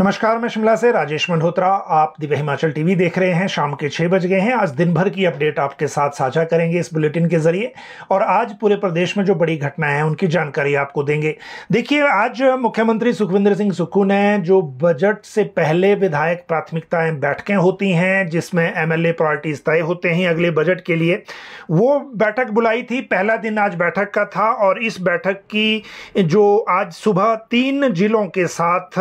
नमस्कार, मैं शिमला से राजेश मल्होत्रा। आप दिव्य हिमाचल टीवी देख रहे हैं। शाम के 6 बज गए हैं। आज दिन भर की अपडेट आपके साथ साझा करेंगे इस बुलेटिन के जरिए, और आज पूरे प्रदेश में जो बड़ी घटनाएं हैं उनकी जानकारी आपको देंगे। देखिए, आज मुख्यमंत्री सुखविंदर सिंह सुक्खू ने जो बजट से पहले विधायक प्राथमिकताएं बैठकें होती हैं जिसमें एमएलए प्रायोरिटीज तय होते हैं अगले बजट के लिए, वो बैठक बुलाई थी। पहला दिन आज बैठक का था और इस बैठक की जो आज सुबह 3 जिलों के साथ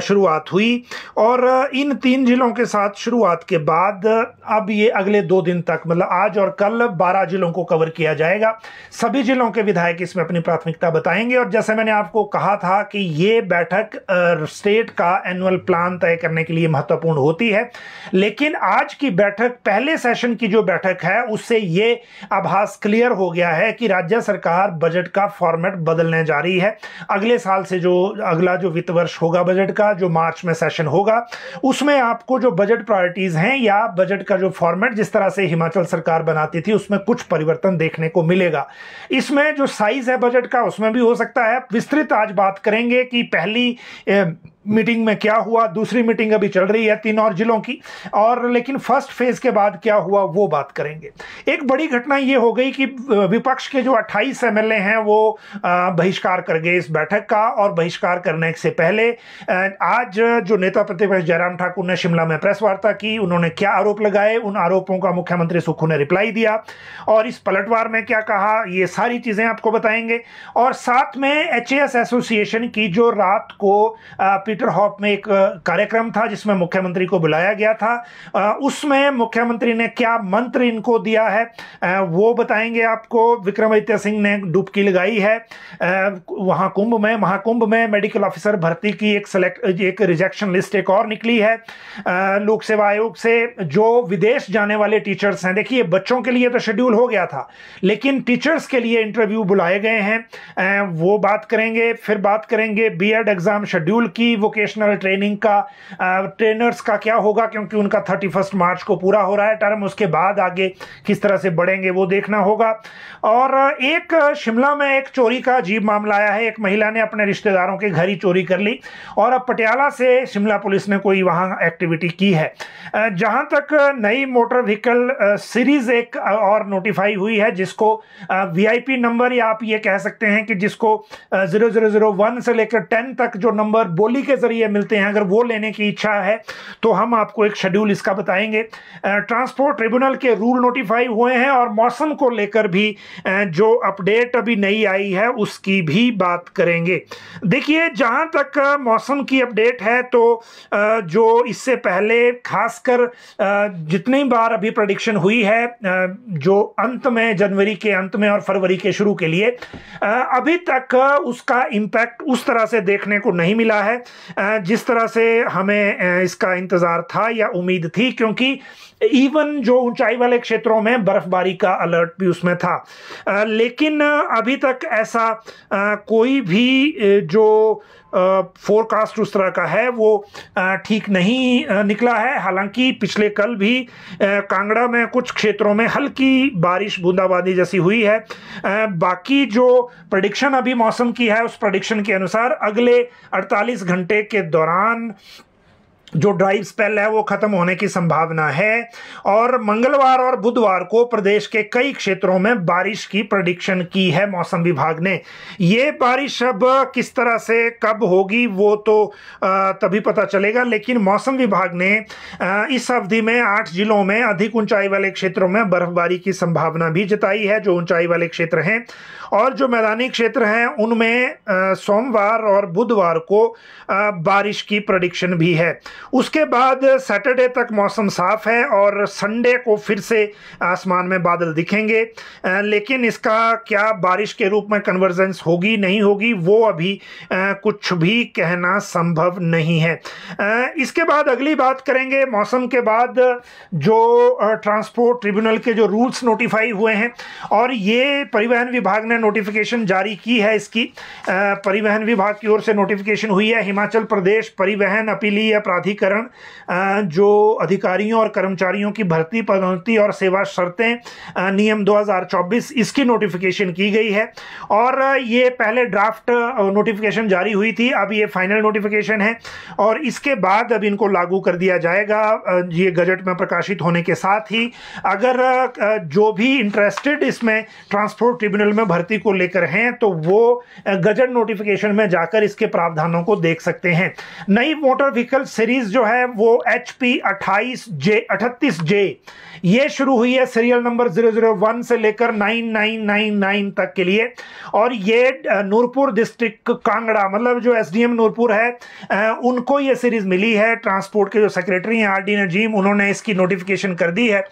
शुरुआत हुई, और इन 3 जिलों के साथ शुरुआत के बाद अब ये अगले 2 दिन तक, मतलब आज और कल 12 जिलों को कवर किया जाएगा। सभी जिलों के विधायक इसमें अपनी प्राथमिकता बताएंगे। और जैसे मैंने आपको कहा था कि ये बैठक स्टेट का एनुअल प्लान तय करने के लिए महत्वपूर्ण होती है, लेकिन आज की बैठक, पहले सेशन की जो बैठक है, उससे ये आभास क्लियर हो गया है कि राज्य सरकार बजट का फॉर्मेट बदलने जा रही है। अगले साल से जो अगला जो वित्त वर्ष होगा बजट का, जो मार्च में सेशन होगा, उसमें आपको जो बजट प्रायोरिटीज हैं या बजट का जो फॉर्मेट जिस तरह से हिमाचल सरकार बनाती थी उसमें कुछ परिवर्तन देखने को मिलेगा। इसमें जो साइज है बजट का उसमें भी हो सकता है। विस्तृत आज बात करेंगे कि पहली मीटिंग में क्या हुआ, दूसरी मीटिंग अभी चल रही है 3 और जिलों की, और लेकिन फर्स्ट फेज के बाद क्या हुआ वो बात करेंगे। एक बड़ी घटना ये हो गई कि विपक्ष के जो 28 एमएलए हैं वो बहिष्कार कर गए इस बैठक का, और बहिष्कार करने से पहले आज जो नेता प्रतिपक्ष जयराम ठाकुर ने शिमला में प्रेस वार्ता की, उन्होंने क्या आरोप लगाए, उन आरोपों का मुख्यमंत्री सुक्खू ने रिप्लाई दिया, और इस पलटवार में क्या कहा, ये सारी चीजें आपको बताएंगे। और साथ में एचएएस एसोसिएशन की जो रात को पीटर हॉप में एक कार्यक्रम था जिसमें मुख्यमंत्री को बुलाया गया था, उसमें मुख्यमंत्री ने क्या मंत्र इनको दिया है वो बताएंगे आपको। विक्रमादित्य सिंह ने डुबकी लगाई है वहां महाकुंभ में मेडिकल ऑफिसर भर्ती की एक रिजेक्शन लिस्ट एक और निकली है लोक सेवा आयोग से। जो विदेश जाने वाले टीचर्स हैं, देखिए बच्चों के लिए तो शेड्यूल हो गया था, लेकिन टीचर्स के लिए इंटरव्यू बुलाए गए हैं, वो बात करेंगे। फिर बात करेंगे बीएड एग्जाम शेड्यूल की, वोकेशनल ट्रेनिंग का, ट्रेनर्स का क्या होगा, क्योंकि उनका 31 मार्च को पूरा हो रहा है टर्म, उसके बाद आगे किस तरह से बढ़ेंगे वो देखना होगा। और एक शिमला में एक चोरी का अजीब मामला आया है। एक महिला ने अपने रिश्तेदारों के घर ही चोरी कर ली, और अब पटियाला से शिमला पुलिस ने कोई वहां एक्टिविटी की है। जहां तक नई मोटर व्हीकल सीरीज एक और नोटिफाई हुई है, जिसको वीआईपी नंबर, या आप ये कह सकते हैं कि जिसको 0001 से लेकर 10 तक जो नंबर बोली के जरिए मिलते हैं, अगर वो लेने की इच्छा है तो हम आपको एक शेड्यूल इसका बताएंगे। ट्रांसपोर्ट ट्रिब्यूनल के रूल नोटिफाई हुए हैं, और मौसम को लेकर भी जो अपडेट अभी नई आई है उसकी भी बात करेंगे। देखिए, जहां तक मौसम की अपडेट है तो जो इससे पहले खासकर जितनी बार अभी प्रेडिक्शन हुई है जो अंत में, जनवरी के अंत में और फरवरी के शुरू के लिए, अभी तक उसका इंपैक्ट उस तरह से देखने को नहीं मिला है जिस तरह से हमें इसका इंतजार था या उम्मीद थी, क्योंकि इवन जो ऊंचाई वाले क्षेत्रों में बर्फबारी का अलर्ट भी उसमें था, लेकिन अभी तक ऐसा कोई भी जो फोरकास्ट उस तरह का है वो ठीक नहीं निकला है। हालांकि पिछले कल भी कांगड़ा में कुछ क्षेत्रों में हल्की बारिश, बूंदाबांदी जैसी हुई है। बाकी जो प्रेडिक्शन अभी मौसम की है उस प्रेडिक्शन के अनुसार अगले 48 घंटे के दौरान जो ड्राइव स्पेल है वो खत्म होने की संभावना है, और मंगलवार और बुधवार को प्रदेश के कई क्षेत्रों में बारिश की प्रेडिक्शन की है मौसम विभाग ने। ये बारिश अब किस तरह से कब होगी वो तो तभी पता चलेगा, लेकिन मौसम विभाग ने इस अवधि में 8 जिलों में अधिक ऊंचाई वाले क्षेत्रों में बर्फबारी की संभावना भी जताई है, जो ऊंचाई वाले क्षेत्र हैं। और जो मैदानी क्षेत्र हैं उनमें सोमवार और बुधवार को बारिश की प्रेडिक्शन भी है। उसके बाद सैटरडे तक मौसम साफ है, और संडे को फिर से आसमान में बादल दिखेंगे, लेकिन इसका क्या बारिश के रूप में कन्वर्जेंस होगी नहीं होगी वो अभी कुछ भी कहना संभव नहीं है। इसके बाद अगली बात करेंगे मौसम के बाद जो ट्रांसपोर्ट ट्रिब्यूनल के जो रूल्स नोटिफाई हुए हैं, और ये परिवहन विभाग ने नोटिफिकेशन जारी की है। इसकी परिवहन विभाग की ओर से नोटिफिकेशन हुई है। हिमाचल प्रदेश परिवहन अपीलीय प्राधिकरण प्राधिकरण जो अधिकारियों और कर्मचारियों की भर्ती, पदोन्नति और सेवा शर्तें नियम 2024, इसकी नोटिफिकेशन की गई है। और ये पहले ड्राफ्ट नोटिफिकेशन जारी हुई थी, अब ये फाइनल नोटिफिकेशन है और इसके बाद अब इनको लागू कर दिया जाएगा। ये गजट में प्रकाशित होने के साथ ही अगर जो भी इंटरेस्टेड इसमें ट्रांसपोर्ट ट्रिब्यूनल में भर्ती को लेकर हैं तो वो गजट नोटिफिकेशन में जाकर इसके प्रावधानों को देख सकते हैं। नई मोटर व्हीकल सीरीज जो है वो HP 38J ये शुरू हुई है सीरियल नंबर 001 से लेकर 9999 तक के लिए, और ये नूरपुर डिस्ट्रिक्ट कांगड़ा, मतलब जो SDM नूरपुर है उनको ये सीरीज मिली है। ट्रांसपोर्ट के जो सेक्रेटरी हैं RD नजीम, उन्होंने इसकी नोटिफिकेशन कर दी है।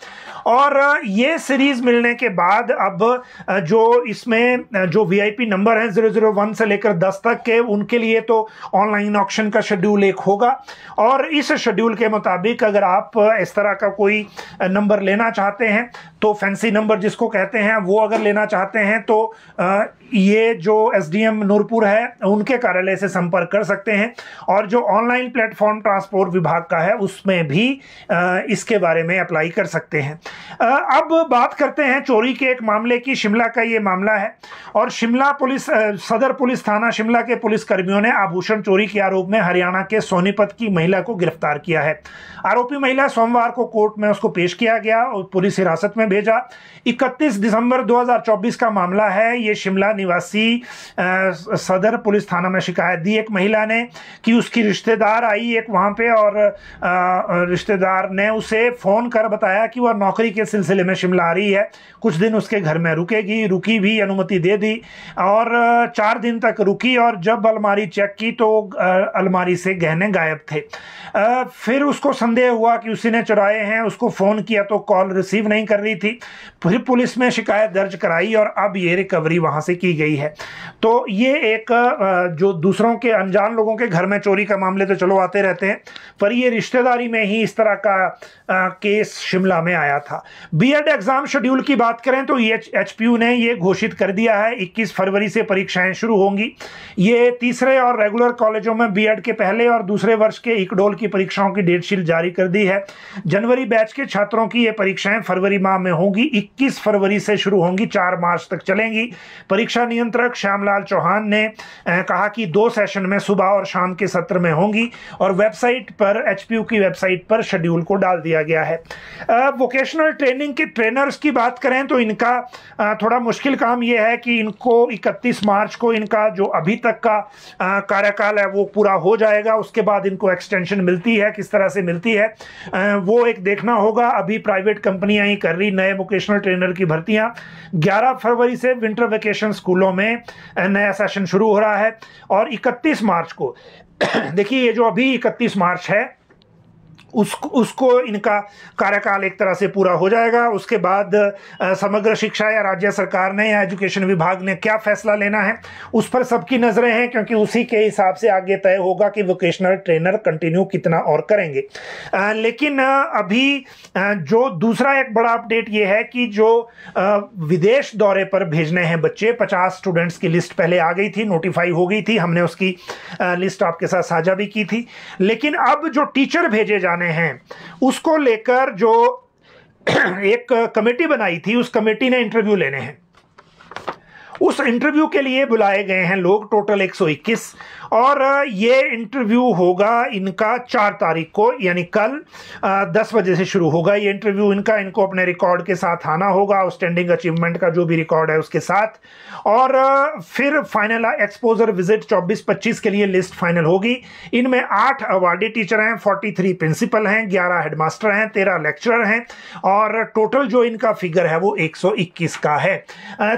और ये सीरीज मिलने के बाद अब जो इसमें जो VIP नंबर है 001 से लेकर 10 तक के, उनके लिए तो ऑनलाइन ऑक्शन का शेड्यूल एक होगा, और इस शेड्यूल के मुताबिक अगर आप इस तरह का कोई नंबर लेना चाहते हैं तो फैंसी नंबर जिसको कहते हैं वो अगर लेना चाहते हैं तो ये जो SDM नूरपुर है उनके कार्यालय से संपर्क कर सकते हैं, और जो ऑनलाइन प्लेटफॉर्म ट्रांसपोर्ट विभाग का है उसमें भी इसके बारे में अप्लाई कर सकते हैं। अब बात करते हैं चोरी के एक मामले की। शिमला का ये मामला है और शिमला पुलिस, सदर पुलिस थाना शिमला के पुलिस कर्मियों ने आभूषण चोरी के आरोप में हरियाणा के सोनीपत की महिला को गिरफ्तार किया है। आरोपी महिला सोमवार को कोर्ट में उसको पेश किया गया और पुलिस हिरासत में भेजा। 31 दिसंबर 2024 का मामला है। ये शिमला निवासी सदर पुलिस थाना में शिकायत दी एक महिला ने कि उसकी रिश्तेदार आई एक वहां पे, और रिश्तेदार ने उसे फोन कर बताया कि वह नौकरी के सिलसिले में शिमला आ रही है, कुछ दिन उसके घर में रुकेगी। रुकी भी, अनुमति दे दी और 4 दिन तक रुकी, और जब अलमारी चेक की तो अलमारी से गहने गायब थे। फिर उसको संदेह हुआ कि उसी ने चुराए हैं, उसको फोन किया तो कॉल रिसीव नहीं कर रही थी। फिर पुलिस में शिकायत दर्ज कराई और अब ये रिकवरी वहां से की गई है। तो ये एक जो दूसरों के, अनजान लोगों के घर में चोरी का मामले तो चलो आते रहते हैं, पर ये रिश्तेदारी में ही इस तरह का केस शिमला में आया था। B.Ed एग्जाम शेड्यूल की बात करें तो HPU ने ये घोषित कर दिया है 21 फरवरी से परीक्षाएं शुरू होंगी। ये तीसरे और रेगुलर कॉलेजों में B.Ed के पहले और दूसरे वर्ष के इक्डोल की परीक्षाओं की डेट शीट जारी कर दी है। जनवरी बैच के छात्रों की ये परीक्षाएं फरवरी माह में होंगी। 21 फरवरी से शुरू होंगी, 4 मार्च तक चलेंगी। परीक्षा नियंत्रक श्यामलाल चौहान ने कहा कि 2 सेशन में सुबह और शाम के सत्र में होंगी, और वेबसाइट पर, HPU की वेबसाइट पर शेड्यूल को डाल दिया गया है। वोकेशनल ट्रेनिंग के ट्रेनर्स की बात करें तो इनका थोड़ा मुश्किल काम यह है कि इनको 31 मार्च को इनका जो अभी तक का कार्यकाल है वो पूरा हो जाएगा। उसके बाद इनको एक्सटेंशन मिलती है, किस तरह से मिलती है वो एक देखना होगा। अभी प्राइवेट कंपनियां ही कर रही नए वोकेशनल ट्रेनर की भर्तियां। 11 फरवरी से विंटर वेकेशन स्कूलों में नया सेशन शुरू हो रहा है, और 31 मार्च को देखिए, ये जो अभी 31 मार्च है उसको इनका कार्यकाल एक तरह से पूरा हो जाएगा। उसके बाद समग्र शिक्षा या राज्य सरकार ने या एजुकेशन विभाग ने क्या फैसला लेना है उस पर सबकी नजरें हैं, क्योंकि उसी के हिसाब से आगे तय होगा कि वोकेशनल ट्रेनर कंटिन्यू कितना और करेंगे। लेकिन अभी जो दूसरा एक बड़ा अपडेट ये है कि जो विदेश दौरे पर भेजने हैं बच्चे, 50 स्टूडेंट्स की लिस्ट पहले आ गई थी, नोटिफाई हो गई थी, हमने उसकी लिस्ट आपके साथ साझा भी की थी। लेकिन अब जो टीचर भेजे जाने हैं उसको लेकर जो एक कमेटी बनाई थी, उस कमेटी ने इंटरव्यू लेने हैं। उस इंटरव्यू के लिए बुलाए गए हैं लोग, टोटल 121, और ये इंटरव्यू होगा इनका 4 तारीख को, यानी कल 10 बजे से शुरू होगा ये इंटरव्यू इनका। इनको अपने रिकॉर्ड के साथ आना होगा, आउटस्टैंडिंग अचीवमेंट का जो भी रिकॉर्ड है उसके साथ, और फिर फाइनल एक्सपोजर विजिट 24-25 के लिए लिस्ट फाइनल होगी। इनमें 8 अवार्डी टीचर हैं, 43 प्रिंसिपल हैं, 11 हेडमास्टर हैं, 13 लेक्चरर हैं, और टोटल जो इनका फिगर है वो 121 का है।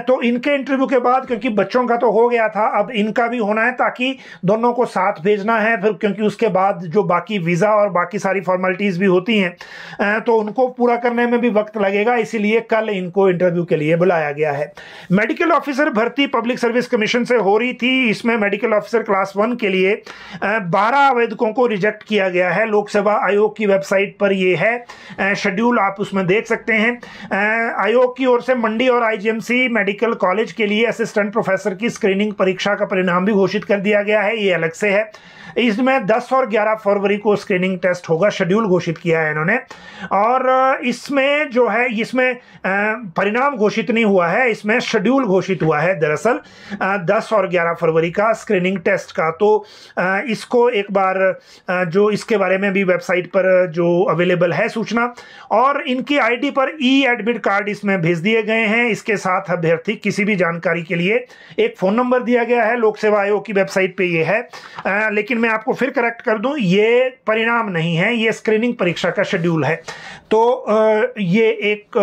तो इनके इंटरव्यू के बाद, क्योंकि बच्चों का तो हो गया था, अब इनका भी होना है, ताकि दोनों को साथ भेजना है फिर, क्योंकि उसके बाद जो बाकी वीजा और बाकी सारी फॉर्मेलिटीज भी होती हैं तो उनको पूरा करने में भी वक्त लगेगा, इसीलिए कल इनको इंटरव्यू के लिए बुलाया गया है। मेडिकल ऑफिसर भर्ती पब्लिक सर्विस कमीशन से हो रही थी। इसमें मेडिकल ऑफिसर क्लास 1 के लिए 12 आवेदकों को रिजेक्ट किया गया है। लोक सेवा आयोग की वेबसाइट पर यह है शेड्यूल, आप उसमें देख सकते हैं। आयोग की ओर से मंडी और IGMC मेडिकल कॉलेज के लिए असिस्टेंट प्रोफेसर की स्क्रीनिंग परीक्षा का परिणाम भी घोषित कर दिया गया है, ये अलग से है। इसमें 10 और 11 फरवरी को स्क्रीनिंग टेस्ट होगा, शेड्यूल घोषित किया है इन्होंने। और इसमें जो है, इसमें परिणाम घोषित नहीं हुआ है, इसमें शेड्यूल घोषित हुआ है दरअसल 10 और 11 फरवरी का स्क्रीनिंग टेस्ट का। तो इसको एक बार जो इसके बारे में भी वेबसाइट पर जो अवेलेबल है सूचना, और इनकी आईडी पर ई एडमिट कार्ड इसमें भेज दिए गए हैं। इसके साथ अभ्यर्थी किसी भी जानकारी के लिए एक फोन नंबर दिया गया है, लोक सेवा आयोग की वेबसाइट पे ये है। लेकिन मैं आपको फिर करेक्ट कर दूं, ये परिणाम नहीं है, ये स्क्रीनिंग परीक्षा का शेड्यूल है। तो ये एक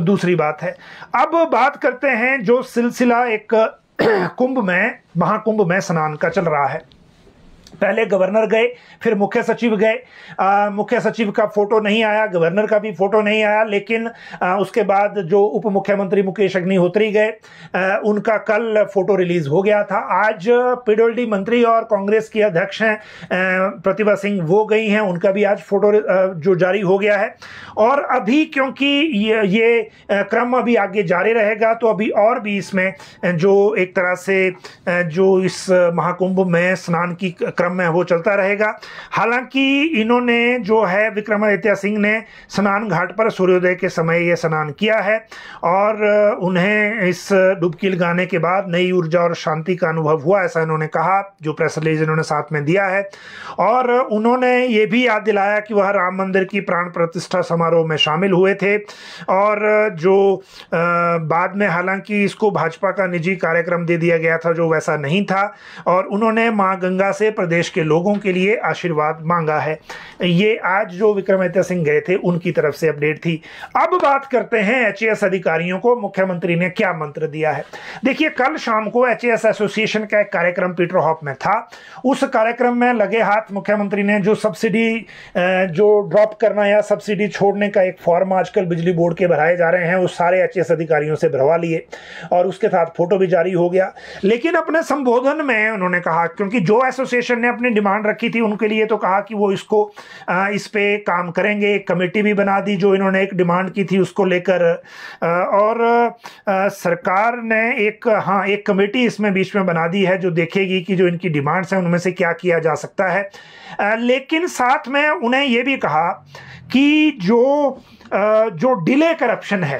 दूसरी बात है। अब बात करते हैं जो सिलसिला एक कुंभ में, महाकुंभ में स्नान का चल रहा है। पहले गवर्नर गए, फिर मुख्य सचिव गए। मुख्य सचिव का फोटो नहीं आया, गवर्नर का भी फोटो नहीं आया, लेकिन उसके बाद जो उप मुख्यमंत्री मुकेश अग्निहोत्री गए, उनका कल फोटो रिलीज हो गया था। आज पीडब्ल्यूडी मंत्री और कांग्रेस की अध्यक्ष हैं प्रतिभा सिंह, वो गई हैं, उनका भी आज फोटो जो जारी हो गया है। और अभी क्योंकि ये क्रम अभी आगे जारी रहेगा, तो अभी और भी इसमें जो एक तरह से जो इस महाकुंभ में स्नान की क्रम में वो चलता रहेगा। हालांकि इन्होंने जो है विक्रमादित्य सिंह ने स्नान घाट पर सूर्योदय के समय ये स्नान किया है, और उन्हें इस डुबकी लगाने के बाद नई ऊर्जा और शांति का अनुभव हुआ, ऐसा इन्होंने कहा, जो प्रेस रिलीज इन्होंने साथ में दिया है। और उन्होंने ये भी याद दिलाया कि वह राम मंदिर की प्राण प्रतिष्ठा समारोह में शामिल हुए थे, और जो बाद में हालांकि इसको भाजपा का निजी कार्यक्रम दे दिया गया था, जो वैसा नहीं था। और उन्होंने मां गंगा से प्रदेश के लोगों के लिए आशीर्वाद मांगा है। ये आज जो विक्रमादित्य सिंह गए थे उनकी तरफ से अपडेट थी। अब बात करते हैं एचएएस अधिकारियों को मुख्यमंत्री ने क्या मंत्र दिया है। देखिए, कल शाम को एचएएस एसोसिएशन का एक कार्यक्रम पीटरहॉफ में था। उस कार्यक्रम में लगे हाथ मुख्यमंत्री ने जो सब्सिडी जो ड्रॉप करना या सब्सिडी छोड़ने का एक फॉर्म आजकल बिजली बोर्ड के भराए जा रहे हैं, वो सारे एचएएस अधिकारियों से भरवा लिए, और उसके साथ फोटो भी जारी हो गया। लेकिन अपने संबोधन में उन्होंने कहा, क्योंकि जो एसोसिएशन ने अपनी डिमांड रखी थी उनके लिए, तो कहा कि वो इसको इस पे काम करेंगे। एक कमेटी भी बना दी जो इन्होंने एक डिमांड की थी उसको लेकर, और सरकार ने एक कमेटी इसमें बीच में बना दी है जो देखेगी कि जो इनकी डिमांड्स हैं उनमें से क्या किया जा सकता है। लेकिन साथ में उन्हें यह भी कहा कि जो डिले करप्शन है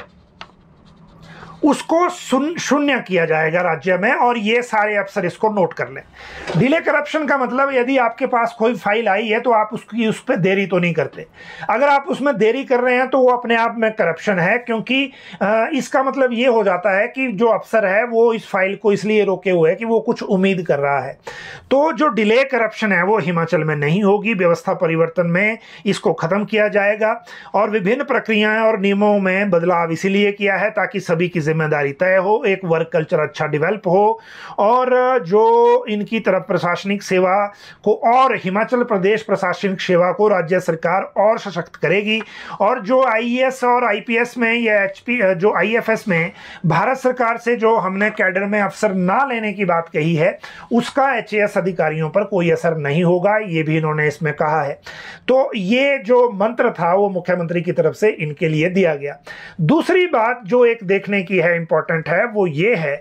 उसको शून्य किया जाएगा राज्य में, और ये सारे अफसर इसको नोट कर लें। डिले करप्शन का मतलब, यदि आपके पास कोई फाइल आई है तो आप उस पर देरी तो नहीं करते। अगर आप उसमें देरी कर रहे हैं तो वो अपने आप में करप्शन है, क्योंकि इसका मतलब ये हो जाता है कि जो अफसर है वो इस फाइल को इसलिए रोके हुए है कि वो कुछ उम्मीद कर रहा है। तो जो डिले करप्शन है वो हिमाचल में नहीं होगी। व्यवस्था परिवर्तन में इसको खत्म किया जाएगा, और विभिन्न प्रक्रियाएं और नियमों में बदलाव इसीलिए किया है ताकि सभी की जिम्मेदारी तय हो, एक वर्क कल्चर अच्छा डेवलप हो, और जो इनकी तरफ प्रशासनिक सेवा को और हिमाचल प्रदेश प्रशासनिक सेवा को राज्य सरकार और सशक्त करेगी। और जो आईएएस और आईपीएस में या जो आईएफएस में भारत सरकार से जो हमने कैडर में अफसर ना लेने की बात कही है, उसका एचएएस अधिकारियों पर कोई असर नहीं होगा, ये भी इन्होंने इसमें कहा है। तो ये जो मंत्र था वो मुख्यमंत्री की तरफ से इनके लिए दिया गया। दूसरी बात जो एक देखने की है, इंपॉर्टेंट है, वो ये है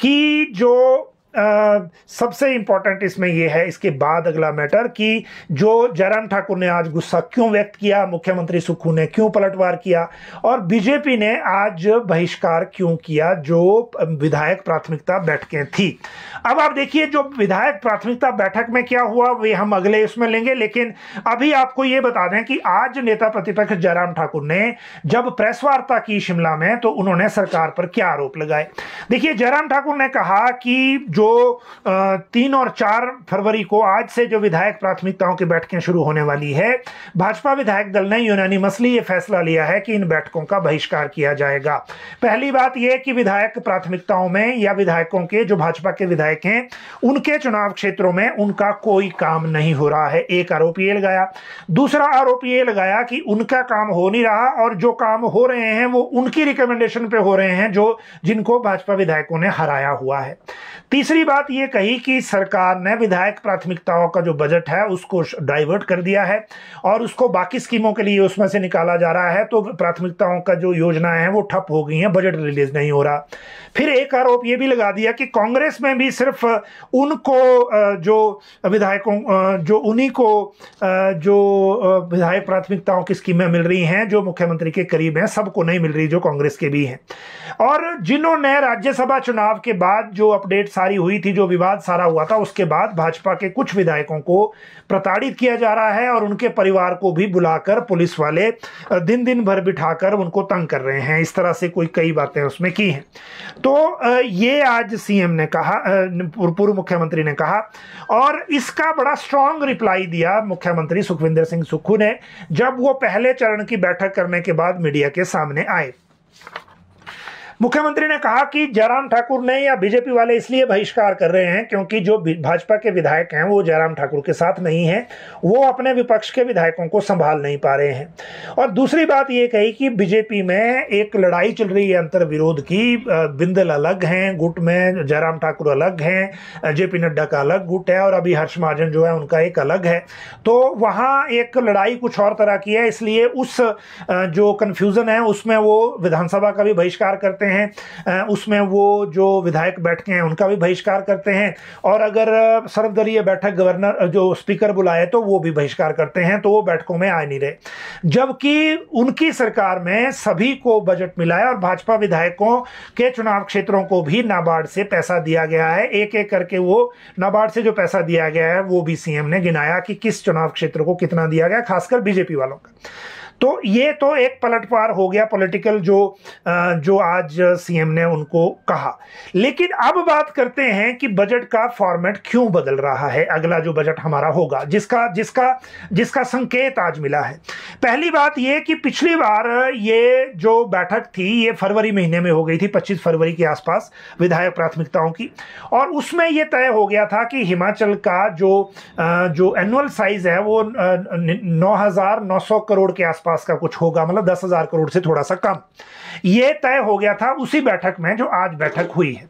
कि जो सबसे इंपॉर्टेंट इसमें यह है, इसके बाद अगला मैटर, कि जो जयराम ठाकुर ने आज गुस्सा क्यों व्यक्त किया, मुख्यमंत्री सुक्खू ने क्यों पलटवार किया, और बीजेपी ने आज बहिष्कार क्यों किया जो विधायक प्राथमिकता बैठकें थी। अब आप देखिए, जो विधायक प्राथमिकता बैठक में क्या हुआ वे हम अगले इसमें लेंगे, लेकिन अभी आपको यह बता दें कि आज नेता प्रतिपक्ष जयराम ठाकुर ने जब प्रेस वार्ता की शिमला में, तो उन्होंने सरकार पर क्या आरोप लगाए। देखिए, जयराम ठाकुर ने कहा कि जो 3 और 4 फरवरी को आज से जो विधायक प्राथमिकताओं की बैठकें शुरू होने वाली है, भाजपा विधायक दल ने यूनानिमसली ये फैसला लिया है कि इन बैठकों का बहिष्कार किया जाएगा। पहली बात यह कि विधायक प्राथमिकताओं में या विधायकों के जो भाजपा के विधायक हैं उनके चुनाव क्षेत्रों में उनका कोई काम नहीं हो रहा है, एक आरोप ये लगाया। दूसरा आरोप ये लगाया कि उनका काम हो नहीं रहा, और जो काम हो रहे हैं वो उनकी रिकमेंडेशन पे हो रहे हैं जो जिनको भाजपा विधायकों ने हराया हुआ है। तीसरा तीसरी बात ये कही कि सरकार ने विधायक प्राथमिकताओं का जो बजट है उसको डाइवर्ट कर दिया है और उसको बाकी स्कीमों के लिए उसमें से निकाला जा रहा है, तो प्राथमिकताओं का जो योजना है वो ठप हो गई है, बजट रिलीज नहीं हो रहा। फिर एक आरोप ये भी लगा दिया कि कांग्रेस में भी सिर्फ उनको जो विधायकों जो उन्हीं को जो विधायक प्राथमिकताओं की स्कीमें मिल रही हैं जो मुख्यमंत्री के करीब हैं, सबको नहीं मिल रही जो कांग्रेस के भी हैं। और जिन्होंने राज्यसभा चुनाव के बाद जो अपडेट सारी हुई थी, जो विवाद सारा हुआ था, उसके बाद भाजपा के कुछ विधायकों को प्रताड़ित किया जा रहा है और उनके परिवार को भी बुलाकर पुलिस वाले दिन दिन भर बिठाकर उनको तंग कर रहे हैं। इस तरह से कोई कई बातें उसमें की हैं। तो ये आज सीएम ने कहा, पूर्व मुख्यमंत्री ने कहा, और इसका बड़ा स्ट्रांग रिप्लाई दिया मुख्यमंत्री सुखविंदर सिंह सुक्खू ने जब वो पहले चरण की बैठक करने के बाद मीडिया के सामने आए। मुख्यमंत्री ने कहा कि जयराम ठाकुर ने या बीजेपी वाले इसलिए बहिष्कार कर रहे हैं क्योंकि जो भाजपा के विधायक हैं वो जयराम ठाकुर के साथ नहीं हैं, वो अपने विपक्ष के विधायकों को संभाल नहीं पा रहे हैं। और दूसरी बात ये कही कि बीजेपी में एक लड़ाई चल रही है अंतर विरोध की, बिंदल अलग हैं गुट में, जयराम ठाकुर अलग हैं, जेपी नड्डा का अलग गुट है और अभी हर्ष महाजन जो है उनका एक अलग है। तो वहाँ एक लड़ाई कुछ और तरह की है, इसलिए उस जो कन्फ्यूजन है उसमें वो विधानसभा का भी बहिष्कार करते हैं, उसमें वो जो विधायक बैठके हैं उनका भी बहिष्कार करते हैं, और अगर सर्वदलीय बैठक गवर्नर जो स्पीकर बुलाए तो वो भी बहिष्कार करते हैं, तो वो बैठकों में आ नहीं रहे। जबकि उनकी सरकार में सभी को बजट मिला है और भाजपा विधायकों के चुनाव क्षेत्रों को भी नाबार्ड से पैसा दिया गया है। एक एक करके वो नाबार्ड से जो पैसा दिया गया है वो भी सीएम ने गिनाया कि किस चुनाव क्षेत्र को कितना दिया गया, खासकर बीजेपी वालों का। तो ये तो एक पलटवार हो गया पॉलिटिकल जो आज सीएम ने उनको कहा। लेकिन अब बात करते हैं कि बजट का फॉर्मेट क्यों बदल रहा है, अगला जो बजट हमारा होगा जिसका संकेत आज मिला है। पहली बात ये कि पिछली बार ये जो बैठक थी ये फरवरी महीने में हो गई थी, 25 फरवरी के आसपास, विधायक प्राथमिकताओं की, और उसमें यह तय हो गया था कि हिमाचल का जो एनुअल साइज है वो 9,900 करोड़ के आसपास का कुछ होगा, मतलब 10,000 करोड़ से थोड़ा सा कम। यह तय हो गया था उसी बैठक में जो आज बैठक हुई है।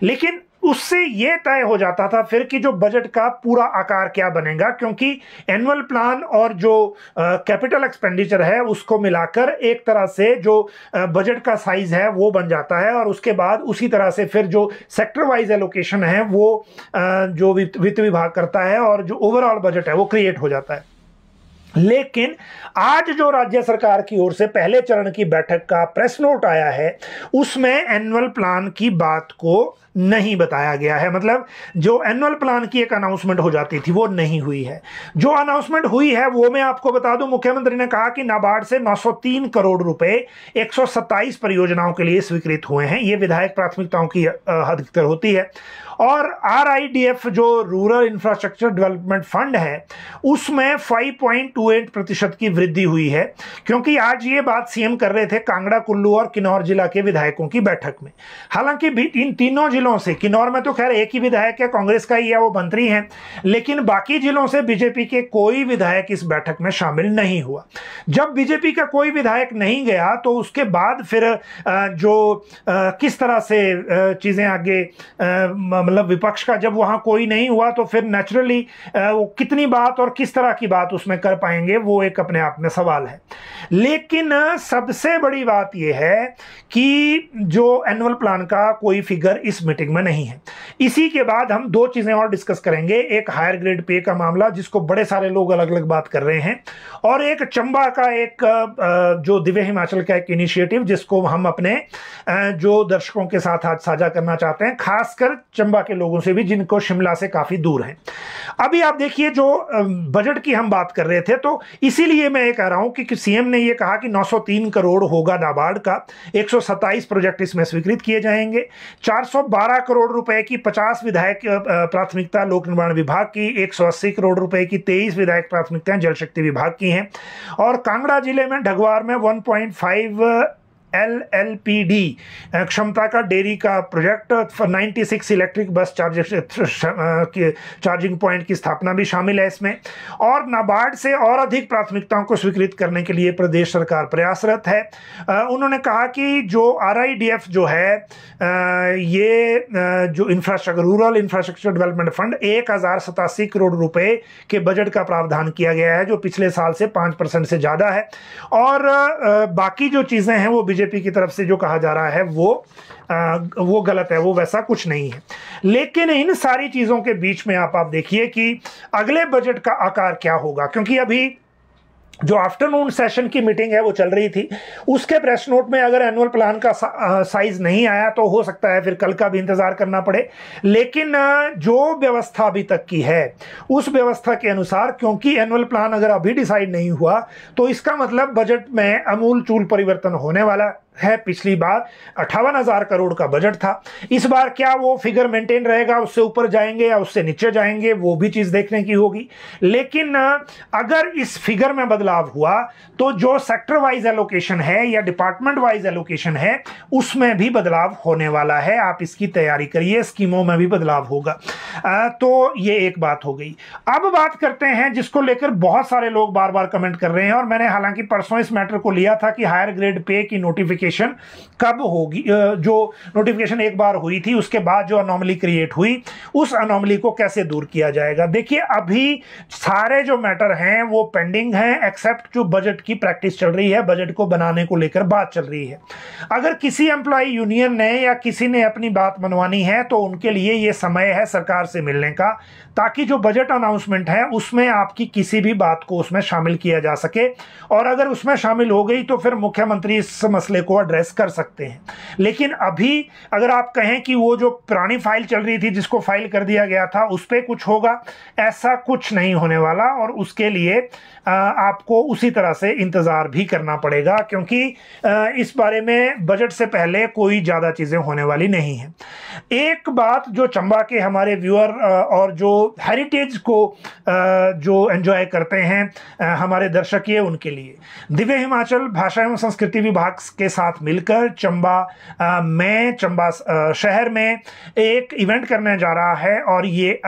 लेकिन उससे यह तय हो जाता था फिर कि जो बजट का पूरा आकार क्या बनेगा, क्योंकि एनुअल प्लान और जो कैपिटल एक्सपेंडिचर है उसको मिलाकर एक तरह से जो बजट का साइज है वो बन जाता है, और उसके बाद उसी तरह से फिर जो सेक्टर वाइज एलोकेशन है वो जो वित्त विभाग करता है और जो ओवरऑल बजट है वो क्रिएट हो जाता है। लेकिन आज जो राज्य सरकार की ओर से पहले चरण की बैठक का प्रेस नोट आया है उसमें एनुअल प्लान की बात को नहीं बताया गया है। मतलब जो एनुअल प्लान की एक अनाउंसमेंट हो जाती थी वो नहीं हुई है। जो अनाउंसमेंट हुई है वो मैं आपको बता दूं, मुख्यमंत्री ने कहा कि नाबार्ड से 903 करोड़ रुपए 127 परियोजनाओं के लिए स्वीकृत हुए हैं। ये विधायक प्राथमिकताओं की अधिकतर होती है। और RIDF जो रूरल इंफ्रास्ट्रक्चर डेवलपमेंट फंड है उसमें 5.28% की वृद्धि हुई है, क्योंकि आज ये बात सीएम कर रहे थे कांगड़ा, कुल्लू और किन्नौर जिला के विधायकों की बैठक में। हालांकि इन तीनों जिलों से, किन्नौर में तो खैर एक ही विधायक है, कांग्रेस का ही है, वो मंत्री हैं, लेकिन बाकी जिलों से बीजेपी के कोई विधायक इस बैठक में शामिल नहीं हुआ। जब बीजेपी का कोई विधायक नहीं गया तो उसके बाद फिर किस तरह से चीजें आगे, मतलब विपक्ष का जब वहां कोई नहीं हुआ तो फिर नेचुरली वो कितनी बात और किस तरह की बात उसमें कर पाएंगे, वो एक अपने आप में सवाल है। लेकिन सबसे बड़ी बात यह है कि जो एनुअल प्लान का कोई फिगर इस मीटिंग में नहीं है। इसी के बाद हम दो चीजें और डिस्कस करेंगे, एक हायर ग्रेड पे का मामला जिसको बड़े सारे लोग अलग अलग बात कर रहे हैं, और एक चंबा का एक जो दिव्य हिमाचल का एक इनिशिएटिव जिसको हम अपने जो दर्शकों के साथ आज साझा करना चाहते हैं, खासकर चंबा के लोगों से भी जिनको शिमला से काफी दूर हैं। अभी आप देखिए जो बजट की हम बात कर रहे थे, तो इसीलिए मैं ये कह रहा हूं कि सीएम ने ये कहा कि 903 करोड़ होगा नाबार्ड का, 127 प्रोजेक्ट इसमें स्वीकृत किए जाएंगे, 412 करोड़ रुपए की 50 विधायक प्राथमिकता लोक निर्माण विभाग की, 180 करोड़ रुपए की 23 विधायक प्राथमिकताएं जल शक्ति विभाग की हैं, और कांगड़ा जिले में ढगवार में 1.5 LLPD क्षमता का डेयरी का project, 96 electric bus charging point की स्थापना भी शामिल है इसमें। और नाबार्ड से और अधिक प्राथमिकताओं को स्वीकृत करने के लिए प्रदेश सरकार प्रयासरत है। उन्होंने कहा कि जो RIDF जो है ये जो infrastructure, rural infrastructure development fund, 1087 crore रुपए के बजट का प्रावधान किया गया है, जो पिछले साल से 5% से ज्यादा है। और बाकी जो चीजें हैं वो बीजेपी की तरफ से जो कहा जा रहा है वो गलत है, वो वैसा कुछ नहीं है। लेकिन इन सारी चीजों के बीच में आप देखिए कि अगले बजट का आकार क्या होगा, क्योंकि अभी जो आफ्टरनून सेशन की मीटिंग है वो चल रही थी, उसके प्रेस नोट में अगर एनुअल प्लान का साइज नहीं आया तो हो सकता है फिर कल का भी इंतजार करना पड़े। लेकिन जो व्यवस्था अभी तक की है उस व्यवस्था के अनुसार, क्योंकि एनुअल प्लान अगर अभी डिसाइड नहीं हुआ तो इसका मतलब बजट में अमूलचूल परिवर्तन होने वाला है। पिछली बार 58,000 करोड़ का बजट था, इस बार क्या वो फिगर मेंटेन रहेगा, उससे ऊपर जाएंगे या उससे नीचे जाएंगे, वो भी चीज देखने की होगी। लेकिन अगर इस फिगर में बदलाव हुआ तो जो सेक्टर वाइज एलोकेशन है या डिपार्टमेंट वाइज एलोकेशन है उसमें भी बदलाव होने वाला है। आप इसकी तैयारी करिए, स्कीमों में भी बदलाव होगा। तो ये एक बात हो गई। अब बात करते हैं जिसको लेकर बहुत सारे लोग बार बार कमेंट कर रहे हैं, और मैंने हालांकि परसों इस मैटर को लिया था कि हायर ग्रेड पे की नोटिफिकेशन कब होगी। जो नोटिफिकेशन एक बार हुई थी उसके बाद जो अनोमली क्रिएट हुई, उस अनोमली को कैसे दूर किया जाएगा। देखिए अभी सारे जो मैटर हैं वो पेंडिंग हैं, एक्सेप्ट जो बजट की प्रैक्टिस चल रही है, बजट को बनाने को लेकर बात चल रही है। अगर किसी एम्प्लॉय यूनियन ने या किसी ने अपनी बात मनवानी है तो उनके लिए ये समय है सरकार से मिलने का, ताकि जो बजट अनाउंसमेंट है उसमें आपकी किसी भी बात को उसमें शामिल किया जा सके। और अगर उसमें शामिल हो गई तो फिर मुख्यमंत्री इस मसले को एड्रेस कर सकते हैं। लेकिन अभी अगर आप कहें कि वो जो पुरानी फाइल चल रही थी जिसको फाइल कर दिया गया था उस पर कुछ होगा, ऐसा कुछ नहीं होने वाला। और उसके लिए आपको उसी तरह से इंतजार भी करना पड़ेगा, क्योंकि इस बारे में बजट से पहले कोई ज्यादा चीजें होने वाली नहीं है। एक बात जो चंबा के हमारे व्यूअर और जो हेरिटेज को जो एंजॉय करते हैं हमारे दर्शक, ये उनके लिए दिव्य हिमाचल भाषा एवं संस्कृति विभाग के साथ मिलकर चंबा में, चंबा शहर में एक इवेंट करने जा रहा है। और ये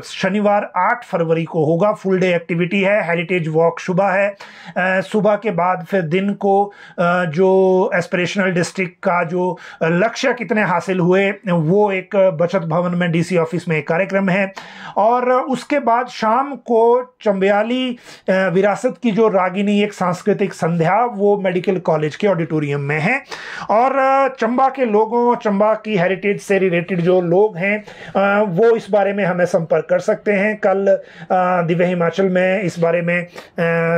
शनिवार 8 फरवरी को होगा। फुल डे एक्टिविटी है, हेरिटेज वॉक सुबह है। सुबह के बाद फिर दिन को जो एस्पिरेशनल डिस्ट्रिक्ट का जो लक्ष्य कितने हासिल हुए वो एक बचत भवन में DC ऑफिस में एक कार्यक्रम है। और उसके बाद शाम को चंबियाली विरासत की जो रागिनी एक सांस्कृतिक संध्या वो मेडिकल कॉलेज के ऑडिटोरियम में है। और चंबा के लोगों, चंबा की हेरिटेज से रिलेटेड जो लोग हैं वो इस बारे में हमें संपर्क कर सकते हैं। कल दिव्य हिमाचल में इस बारे में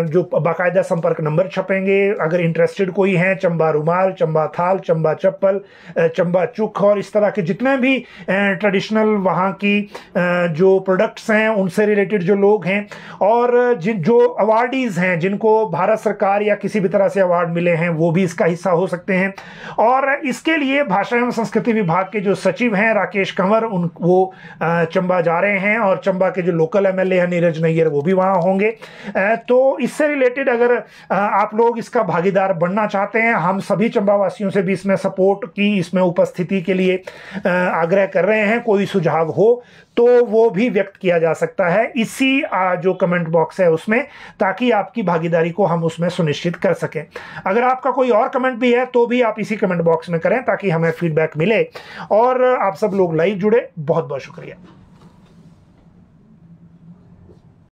जो बाकायदा संपर्क नंबर छपेंगे। अगर इंटरेस्टेड कोई हैं, चंबा रुमाल, चंबा थाल, चंबा चप्पल, चंबा चुख और इस तरह के जितने भी ट्रेडिशनल वहाँ की जो प्रोडक्ट्स हैं उनसे रिलेटेड जो लोग हैं, और जो अवार्डीज हैं जिनको भारत सरकार या किसी भी तरह से अवार्ड मिले हैं वो भी इसका हिस्सा हो सकते हैं। और इसके लिए भाषा एवं संस्कृति विभाग के जो सचिव हैं राकेश कंवर, वो चंबा जा रहे हैं। और चंबा के जो लोकल MLA हैं नीरज नैयर, वो भी वहाँ होंगे। तो इससे रिलेटेड अगर आप लोग इसका भागीदार बनना चाहते हैं, हम सभी चंबा वासियों से भी इसमें सपोर्ट की, इसमें उपस्थिति के लिए आग्रह कर रहे हैं। कोई सुझाव हो तो वो भी व्यक्त किया जा सकता है इसी जो कमेंट बॉक्स है उसमें, ताकि आपकी भागीदारी को हम उसमें सुनिश्चित कर सकें। अगर आपका कोई और कमेंट भी है तो भी आप इसी कमेंट बॉक्स में करें ताकि हमें फीडबैक मिले। और आप सब लोग लाइव जुड़े, बहुत बहुत शुक्रिया।